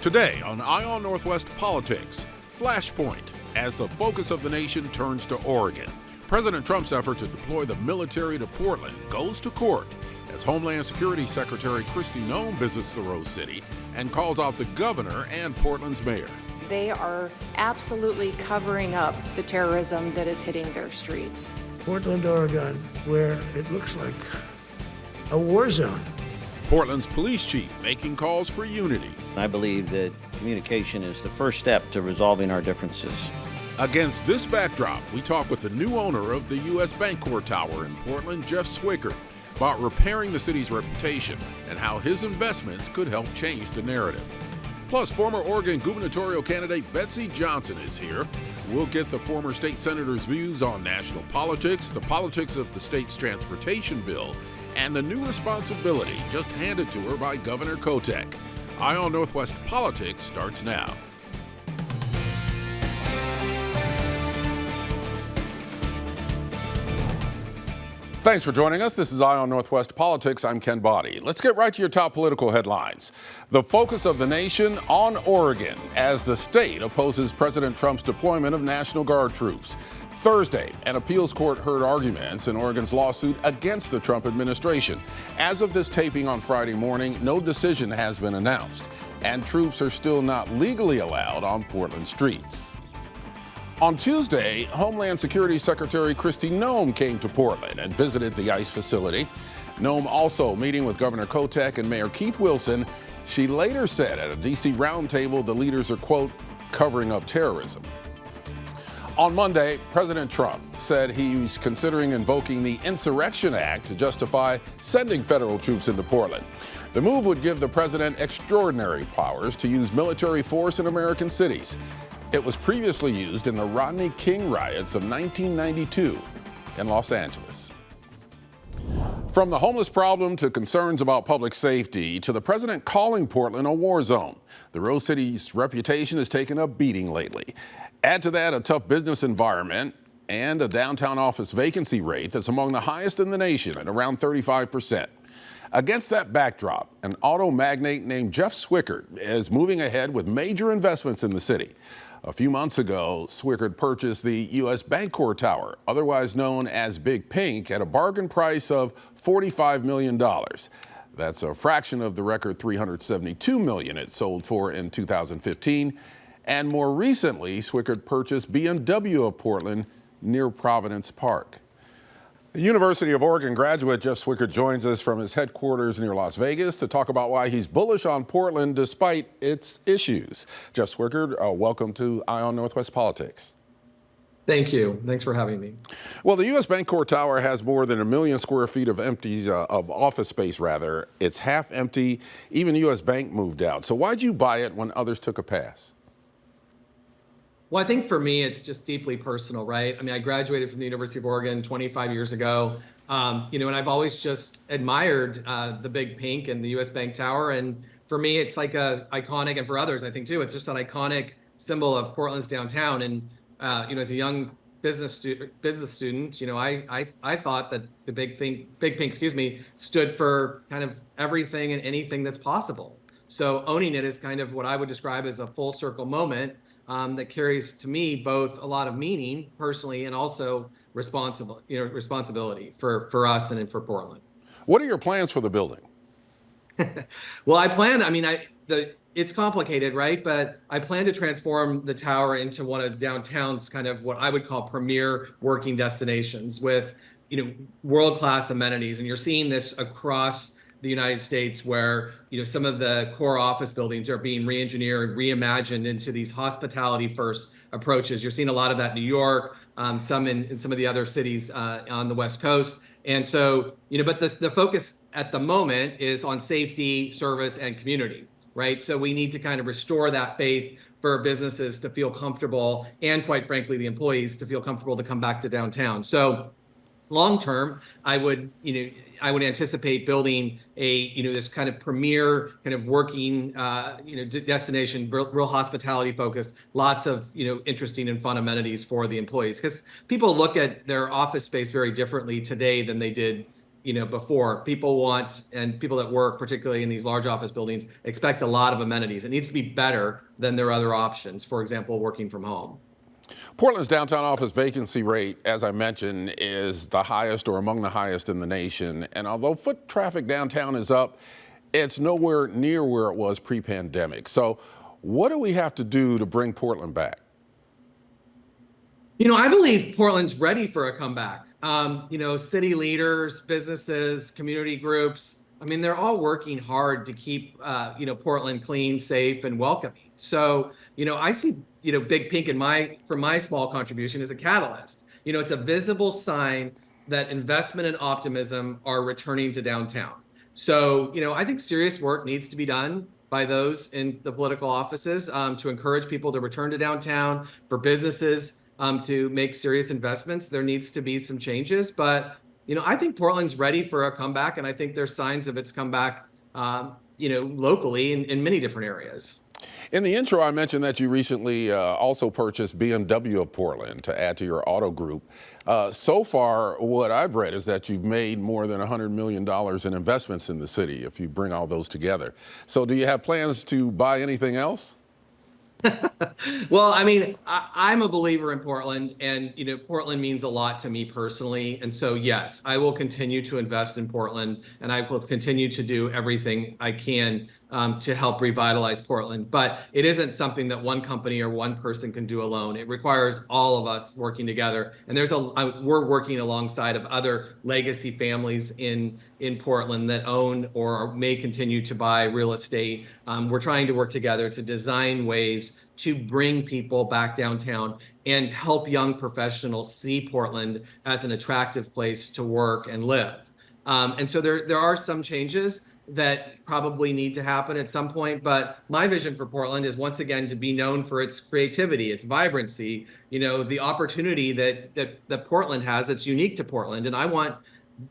Today on Eye on Northwest Politics, Flashpoint, as the focus of the nation turns to Oregon. President Trump's effort to deploy the military to Portland goes to court as Homeland Security Secretary Kristi Noem visits the Rose City and calls out the governor and Portland's mayor. They are absolutely covering up the terrorism that is hitting their streets. Portland, Oregon, where it looks like a war zone. Portland's police chief making calls for unity. I believe that communication is the first step to resolving our differences. Against this backdrop, we talk with the new owner of the U.S. Bancorp Tower in Portland, Jeff Swickard, about repairing the city's reputation and how his investments could help change the narrative. Plus, former Oregon gubernatorial candidate Betsy Johnson is here. We'll get the former state senator's views on national politics, the politics of the state's transportation bill, and the new responsibility just handed to her by Governor Kotek. Eye on Northwest Politics starts now. Thanks for joining us. This is Eye on Northwest Politics. I'm Ken Boddy. Let's get right to your top political headlines. The focus of the nation on Oregon as the state opposes President Trump's deployment of National Guard troops. Thursday, an appeals court heard arguments in Oregon's lawsuit against the Trump administration. As of this taping on Friday morning, no decision has been announced, and troops are still not legally allowed on Portland streets. On Tuesday, Homeland Security Secretary Kristi Noem came to Portland and visited the ICE facility. Noem also meeting with Governor Kotek and Mayor Keith Wilson. She later said at a D.C. roundtable the leaders are, quote, covering up terrorism. On Monday, President Trump said he's considering invoking the Insurrection Act to justify sending federal troops into Portland. The move would give the president extraordinary powers to use military force in American cities. It was previously used in the Rodney King riots of 1992 in Los Angeles. From the homeless problem to concerns about public safety to the president calling Portland a war zone, the Rose City's reputation has taken a beating lately. Add to that a tough business environment and a downtown office vacancy rate that's among the highest in the nation at around 35%. Against that backdrop, an auto magnate named Jeff Swickard is moving ahead with major investments in the city. A few months ago, Swickard purchased the U.S. Bancorp Tower, otherwise known as Big Pink, at a bargain price of $45 million. That's a fraction of the record $372 million it sold for in 2015. And more recently, Swickard purchased BMW of Portland near Providence Park. The University of Oregon graduate Jeff Swickard joins us from his headquarters near Las Vegas to talk about why he's bullish on Portland despite its issues. Jeff Swickard, welcome to Eye on Northwest Politics. Thank you. Thanks for having me. Well, the U.S. Bancorp Tower has more than 1 million square feet of of office space, rather. It's half empty. Even U.S. Bank moved out. So why'd you buy it when others took a pass? Well, I think for me, it's just deeply personal, right? I mean, I graduated from the University of Oregon 25 years ago, and I've always just admired the Big Pink and the U.S. Bank Tower. And for me, it's like a iconic, and for others, I think too, it's just an iconic symbol of Portland's downtown. And as a young business student, I thought that the Big Pink, stood for kind of everything and anything that's possible. So owning it is kind of what I would describe as a full circle moment. That carries to me both a lot of meaning personally and also responsibility for us and for Portland. What are your plans for the building? Well, it's complicated, right? But I plan to transform the tower into one of downtown's kind of what I would call premier working destinations with, world-class amenities. And you're seeing this across the United States where, some of the core office buildings are being re-engineered, reimagined into these hospitality first approaches. You're seeing a lot of that in New York, some in some of the other cities on the West Coast. And so, but the focus at the moment is on safety, service, and community, right? So we need to kind of restore that faith for businesses to feel comfortable and, quite frankly, the employees to feel comfortable to come back to downtown. So long term, I would anticipate building this kind of premier kind of working, destination, real hospitality focused, lots of, interesting and fun amenities for the employees. Because people look at their office space very differently today than they did, before. People want, and people that work, particularly in these large office buildings, expect a lot of amenities. It needs to be better than their other options. For example, working from home. Portland's downtown office vacancy rate, as I mentioned, is the highest or among the highest in the nation. And although foot traffic downtown is up, it's nowhere near where it was pre-pandemic. So what do we have to do to bring Portland back? I believe Portland's ready for a comeback. City leaders, businesses, community groups, they're all working hard to keep, Portland clean, safe, and welcoming. So, I see, Big Pink for my small contribution as a catalyst. It's a visible sign that investment and optimism are returning to downtown. So, I think serious work needs to be done by those in the political offices to encourage people to return to downtown, for businesses to make serious investments. There needs to be some changes, but I think Portland's ready for a comeback, and I think there's signs of its comeback, locally in many different areas. In the intro, I mentioned that you recently also purchased BMW of Portland to add to your auto group. So far, what I've read is that you've made more than $100 million in investments in the city, if you bring all those together. So do you have plans to buy anything else? Well, I'm a believer in Portland, and Portland means a lot to me personally. And so, yes, I will continue to invest in Portland, and I will continue to do everything I can to help revitalize Portland. But it isn't something that one company or one person can do alone. It requires all of us working together. And we're working alongside of other legacy families in Portland that own or may continue to buy real estate. We're trying to work together to design ways to bring people back downtown and help young professionals see Portland as an attractive place to work and live. And so there are some changes that probably need to happen at some point, but my vision for Portland is, once again, to be known for its creativity, its vibrancy, the opportunity that Portland has that's unique to Portland. And I want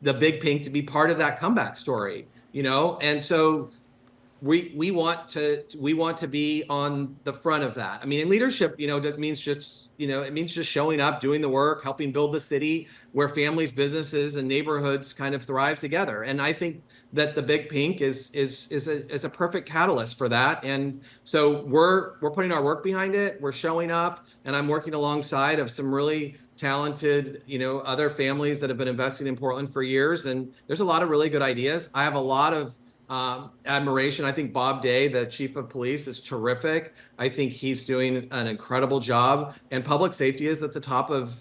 the Big Pink to be part of that comeback story, and so we want to be on the front of that. In leadership, that means just, it means just showing up, doing the work, helping build the city where families, businesses, and neighborhoods kind of thrive together. And I think that the Big Pink is a perfect catalyst for that. And so we're putting our work behind it. We're showing up, and I'm working alongside of some really talented, other families that have been investing in Portland for years. And there's a lot of really good ideas. I have a lot of admiration. I think Bob Day, the chief of police, is terrific. I think he's doing an incredible job, and public safety is at the top of,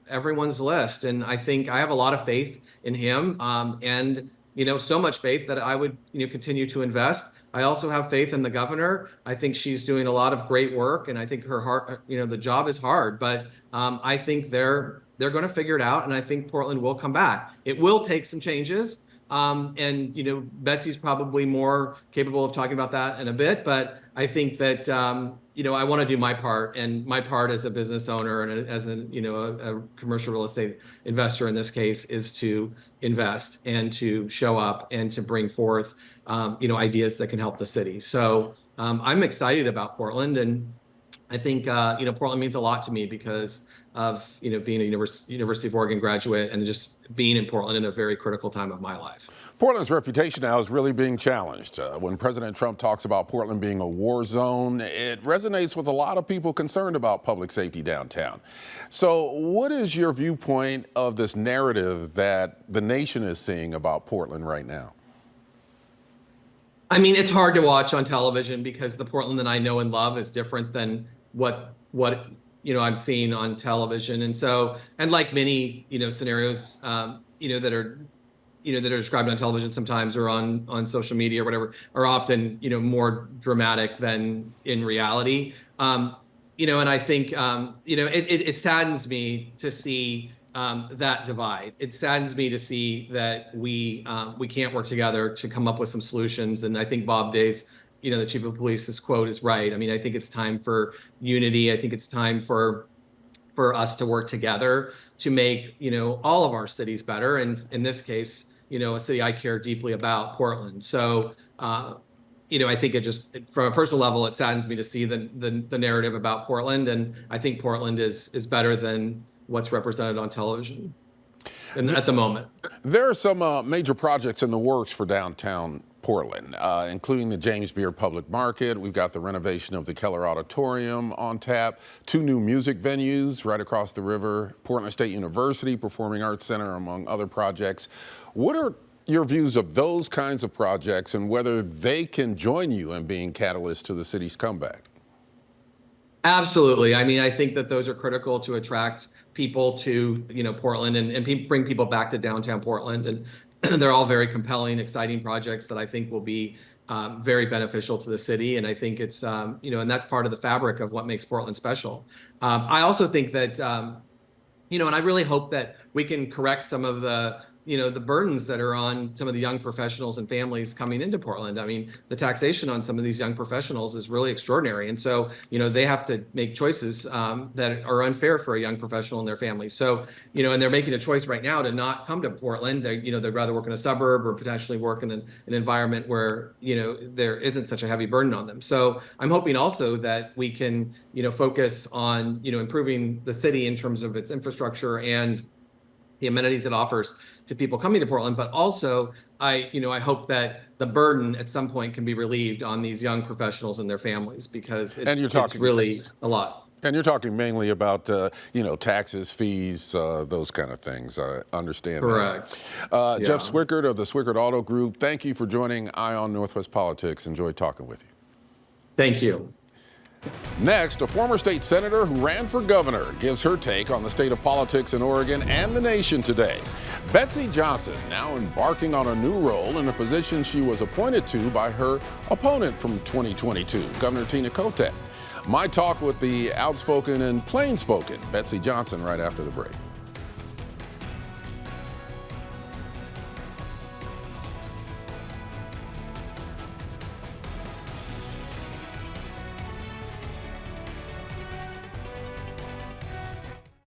everyone's list. And I think I have a lot of faith in him, and so much faith that I would, continue to invest. I also have faith in the governor. I think she's doing a lot of great work, and I think her heart, the job is hard, but I think they're going to figure it out, and I think Portland will come back. It will take some changes. And Betsy's probably more capable of talking about that in a bit, but I think that I want to do my part, and my part as a business owner and as a commercial real estate investor in this case is to invest and to show up and to bring forth ideas that can help the city. So I'm excited about Portland, and I think Portland means a lot to me because of being a University of Oregon graduate and just being in Portland in a very critical time of my life. Portland's reputation now is really being challenged. When President Trump talks about Portland being a war zone, it resonates with a lot of people concerned about public safety downtown. So what is your viewpoint of this narrative that the nation is seeing about Portland right now? It's hard to watch on television because the Portland that I know and love is different than what I'm seeing on television. And so, and like many, scenarios, that are described on television sometimes or on social media or whatever, are often, more dramatic than in reality. And I think, it saddens me to see that divide. It saddens me to see that we can't work together to come up with some solutions. And I think Bob Day's, the chief of police's quote is right. I think it's time for unity. I think it's time for us to work together to make, all of our cities better. And in this case, a city I care deeply about, Portland. So, I think it just, from a personal level, it saddens me to see the narrative about Portland. And I think Portland is better than what's represented on television. at the moment. There are some major projects in the works for downtown Portland, including the James Beard Public Market. We've got the renovation of the Keller Auditorium on tap, 2 new music venues right across the river, Portland State University Performing Arts Center, among other projects. What are your views of those kinds of projects and whether they can join you in being catalysts to the city's comeback? Absolutely. I mean, I think that those are critical to attract people to, Portland and bring people back to downtown Portland. And they're all very compelling, exciting projects that I think will be very beneficial to the city. And I think it's, and that's part of the fabric of what makes Portland special. I also think that, and I really hope that we can correct some of the burdens that are on some of the young professionals and families coming into Portland. I mean, the taxation on some of these young professionals is really extraordinary. And so, they have to make choices that are unfair for a young professional and their family. So, and they're making a choice right now to not come to Portland. They'd rather work in a suburb or potentially work in an environment where, there isn't such a heavy burden on them. So I'm hoping also that we can, focus on, improving the city in terms of its infrastructure and the amenities it offers to people coming to Portland, but also I hope that the burden at some point can be relieved on these young professionals and their families, because it's really a lot. And you're talking mainly about, taxes, fees, those kind of things. I understand. Correct. That. Jeff Swickard of the Swickard Auto Group, thank you for joining Eye on Northwest Politics. Enjoyed talking with you. Thank you. Next, a former state senator who ran for governor gives her take on the state of politics in Oregon and the nation today. Betsy Johnson now embarking on a new role in a position she was appointed to by her opponent from 2022, Governor Tina Kotek. My talk with the outspoken and plain-spoken Betsy Johnson right after the break.